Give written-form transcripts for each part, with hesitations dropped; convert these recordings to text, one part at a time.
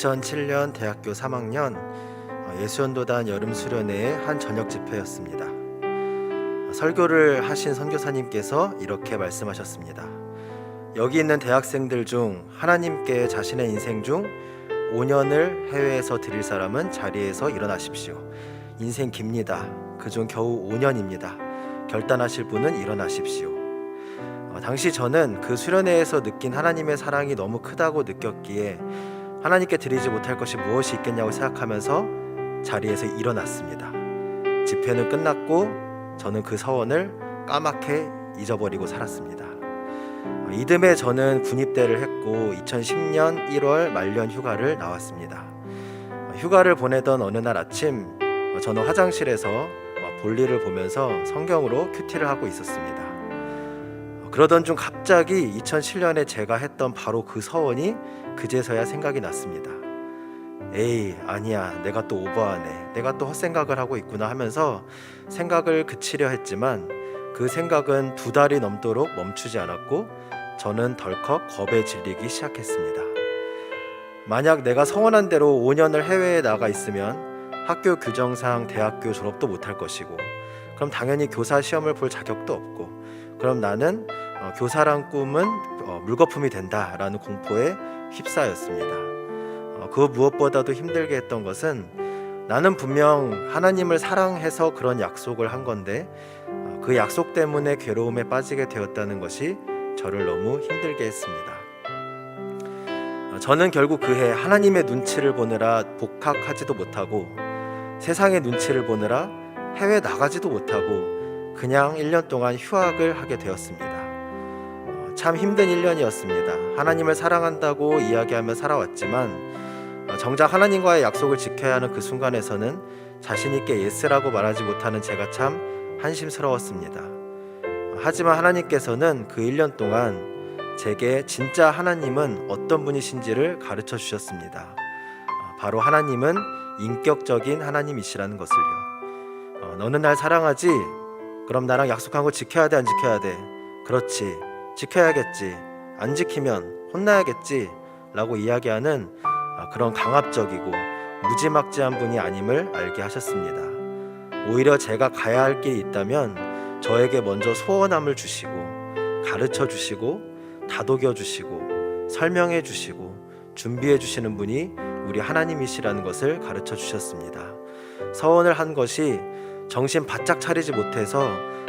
2007년 대학교 3학년 예수연도단 여름 수련회의 한 저녁 집회였습니다. 설교를 하신 선교사님께서 이렇게 말씀하셨습니다. 여기 있는 대학생들 중 하나님께 자신의 인생 중 5년을 해외에서 드릴 사람은 자리에서 일어나십시오. 인생 깁니다. 그중 겨우 5년입니다. 결단하실 분은 일어나십시오. 당시 저는 그 수련회에서 느낀 하나님의 사랑이 너무 크다고 느꼈기에 하나님께 드리지 못할 것이 무엇이 있겠냐고 생각하면서 자리에서 일어났습니다. 집회는 끝났고 저는 그 서원을 까맣게 잊어버리고 살았습니다. 이듬해 저는 군입대를 했고 2010년 1월 말년 휴가를 나왔습니다. 휴가를 보내던 어느 날 아침 저는 화장실에서 볼일을 보면서 성경으로 큐티를 하고 있었습니다. 그러던 중 갑자기 2007년에 제가 했던 바로 그 서원이 그제서야 생각이 났습니다. 에이, 아니야, 내가 또 오버하네, 내가 또 헛생각을 하고 있구나 하면서 생각을 그치려 했지만 그 생각은 2달이 넘도록 멈추지 않았고 저는 덜컥 겁에 질리기 시작했습니다. 만약 내가 서원한 대로 5년을 해외에 나가 있으면 학교 규정상 대학교 졸업도 못할 것이고, 그럼 당연히 교사 시험을 볼 자격도 없고, 그럼 나는 교사란 꿈은 물거품이 된다라는 공포에 휩싸였습니다. 그 무엇보다도 힘들게 했던 것은 나는 분명 하나님을 사랑해서 그런 약속을 한 건데 그 약속 때문에 괴로움에 빠지게 되었다는 것이 저를 너무 힘들게 했습니다. 저는 결국 그해 하나님의 눈치를 보느라 복학하지도 못하고 세상의 눈치를 보느라 해외 나가지도 못하고 그냥 1년 동안 휴학을 하게 되었습니다. 참 힘든 1년이었습니다. 하나님을 사랑한다고 이야기하며 살아왔지만 정작 하나님과의 약속을 지켜야 하는 그 순간에서는 자신 있게 예스라고 말하지 못하는 제가 참 한심스러웠습니다. 하지만 하나님께서는 그 1년 동안 제게 진짜 하나님은 어떤 분이신지를 가르쳐 주셨습니다. 바로 하나님은 인격적인 하나님이시라는 것을요. 너는 날 사랑하지? 그럼 나랑 약속한 거 지켜야 돼, 안 지켜야 돼? 그렇지, 지켜야겠지. 안 지키면 혼나야겠지 라고 이야기하는 그런 강압적이고 무지막지한 분이 아님을 알게 하셨습니다. 오히려 제가 가야 할 길이 있다면 저에게 먼저 소원함을 주시고 가르쳐 주시고 다독여 주시고 설명해 주시고 준비해 주시는 분이 우리 하나님이시라는 것을 가르쳐 주셨습니다. 서원을 한 것이 정신 바짝 차리지 못해서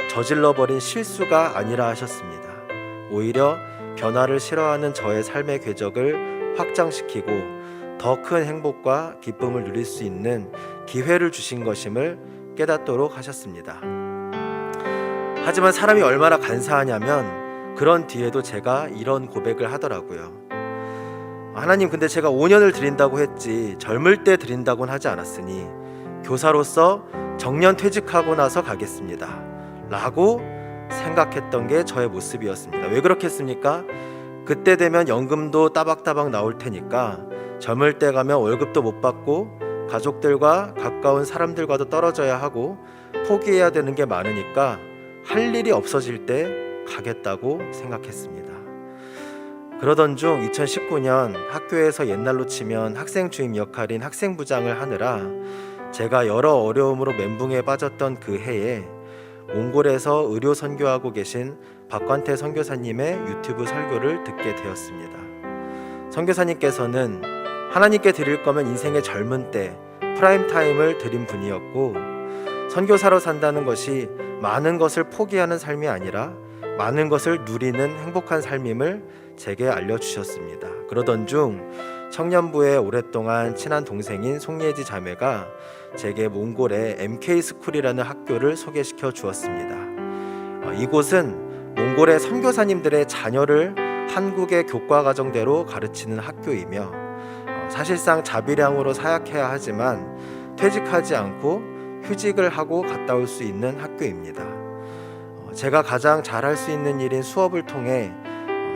저질러버린 실수가 아니라 하셨습니다. 오히려 변화를 싫어하는 저의 삶의 궤적을 확장시키고 더 큰 행복과 기쁨을 누릴 수 있는 기회를 주신 것임을 깨닫도록 하셨습니다. 하지만 사람이 얼마나 간사하냐면 그런 뒤에도 제가 이런 고백을 하더라고요. 하나님, 근데 제가 5년을 드린다고 했지 젊을 때 드린다고는 하지 않았으니 교사로서 정년 퇴직하고 나서 가겠습니다 라고 생각했던 게 저의 모습이었습니다. 왜 그렇겠습니까? 그때 되면 연금도 따박따박 나올 테니까 젊을 때 가면 월급도 못 받고 가족들과 가까운 사람들과도 떨어져야 하고 포기해야 되는 게 많으니까 할 일이 없어질 때 가겠다고 생각했습니다. 그러던 중 2019년 학교에서 옛날로 치면 학생 주임 역할인 학생부장을 하느라 제가 여러 어려움으로 멘붕에 빠졌던 그 해에 몽골에서 의료 선교하고 계신 박관태 선교사님의 유튜브 설교를 듣게 되었습니다. 선교사님께서는 하나님께 드릴 거면 인생의 젊은 때 프라임 타임을 드린 분이었고, 선교사로 산다는 것이 많은 것을 포기하는 삶이 아니라 많은 것을 누리는 행복한 삶임을 제게 알려주셨습니다. 그러던 중 청년부에 오랫동안 친한 동생인 송예지 자매가 제게 몽골의 MK스쿨이라는 학교를 소개시켜 주었습니다. 이곳은 몽골의 선교사님들의 자녀를 한국의 교과과정대로 가르치는 학교이며 사실상 자비량으로 사역해야 하지만 퇴직하지 않고 휴직을 하고 갔다 올 수 있는 학교입니다. 제가 가장 잘할 수 있는 일인 수업을 통해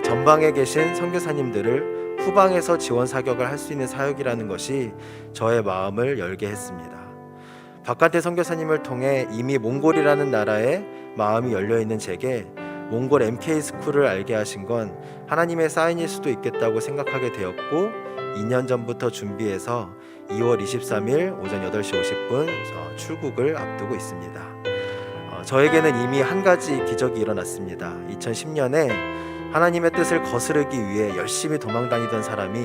전방에 계신 선교사님들을 후방에서 지원 사격을 할 수 있는 사역이라는 것이 저의 마음을 열게 했습니다. 박관태 선교사님을 통해 이미 몽골이라는 나라에 마음이 열려있는 제게 몽골 MK스쿨을 알게 하신 건 하나님의 사인일 수도 있겠다고 생각하게 되었고, 2년 전부터 준비해서 2월 23일 오전 8시 50분 출국을 앞두고 있습니다. 저에게는 이미 한 가지 기적이 일어났습니다. 2010년에 하나님의 뜻을 거스르기 위해 열심히 도망다니던 사람이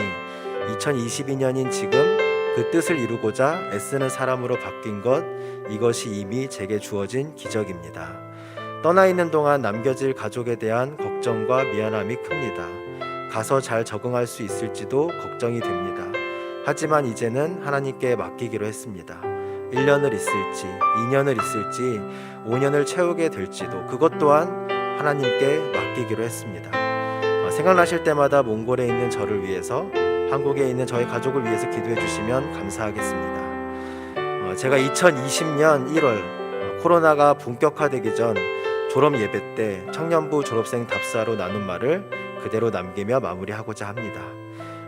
2022년인 지금 그 뜻을 이루고자 애쓰는 사람으로 바뀐 것, 이것이 이미 제게 주어진 기적입니다. 떠나 있는 동안 남겨질 가족에 대한 걱정과 미안함이 큽니다. 가서 잘 적응할 수 있을지도 걱정이 됩니다. 하지만 이제는 하나님께 맡기기로 했습니다. 1년을 있을지, 2년을 있을지, 5년을 채우게 될지도 그것 또한 하나님께 맡기기로 했습니다. 생각나실 때마다 몽골에 있는 저를 위해서, 한국에 있는 저희 가족을 위해서 기도해 주시면 감사하겠습니다. 제가 2020년 1월 코로나가 본격화되기 전 졸업 예배 때 청년부 졸업생 답사로 나눈 말을 그대로 남기며 마무리하고자 합니다.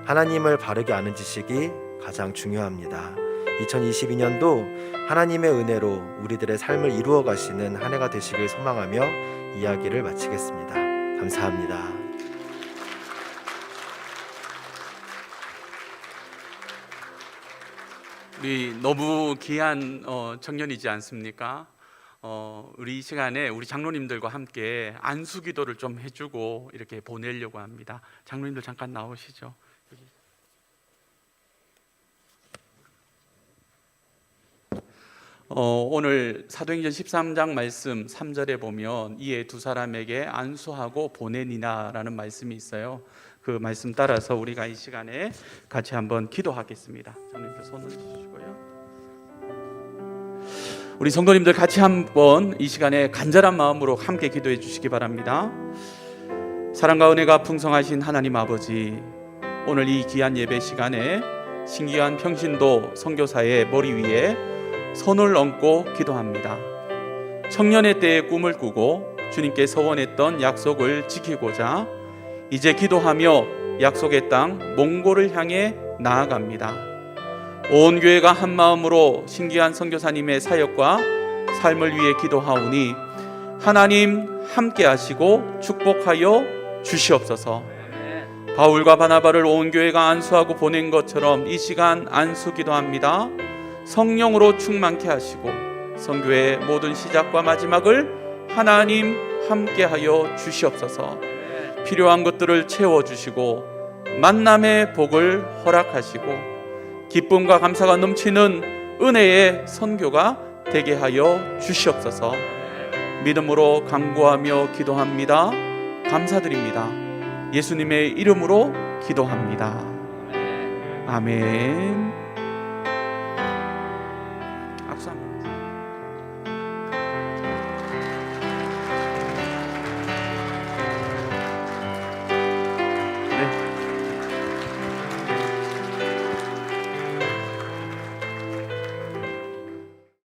하나님을 바르게 아는 지식이 가장 중요합니다. 2022년도 하나님의 은혜로 우리들의 삶을 이루어 가시는 한 해가 되시길 소망하며 이야기를 마치겠습니다. 감사합니다. 우리 너무 귀한 청년이지 않습니까? 우리 이 시간에 우리 장로님들과 함께 안수 기도를 좀 해주고 이렇게 보내려고 합니다. 장로님들 잠깐 나오시죠. 여기. 오늘 사도행전 13장 말씀 3절에 보면 이에 두 사람에게 안수하고 보내니나라는 말씀이 있어요. 그 말씀 따라서 우리가 이 시간에 같이 한번 기도하겠습니다. 장로님들 손을 주시고요. 우리 성도님들 같이 한번 이 시간에 간절한 마음으로 함께 기도해 주시기 바랍니다. 사랑과 은혜가 풍성하신 하나님 아버지, 오늘 이 귀한 예배 시간에 신기한 평신도 선교사의 머리 위에 손을 얹고 기도합니다. 청년의 때의 꿈을 꾸고 주님께 서원했던 약속을 지키고자 이제 기도하며 약속의 땅 몽골을 향해 나아갑니다. 온 교회가 한 마음으로 신기한 선교사님의 사역과 삶을 위해 기도하오니 하나님 함께 하시고 축복하여 주시옵소서. 바울과 바나바를 온 교회가 안수하고 보낸 것처럼 이 시간 안수 기도합니다. 성령으로 충만케 하시고 선교의 모든 시작과 마지막을 하나님 함께하여 주시옵소서. 필요한 것들을 채워주시고 만남의 복을 허락하시고 기쁨과 감사가 넘치는 은혜의 선교가 되게 하여 주시옵소서. 믿음으로 간구하며 기도합니다. 감사드립니다. 예수님의 이름으로 기도합니다. 아멘.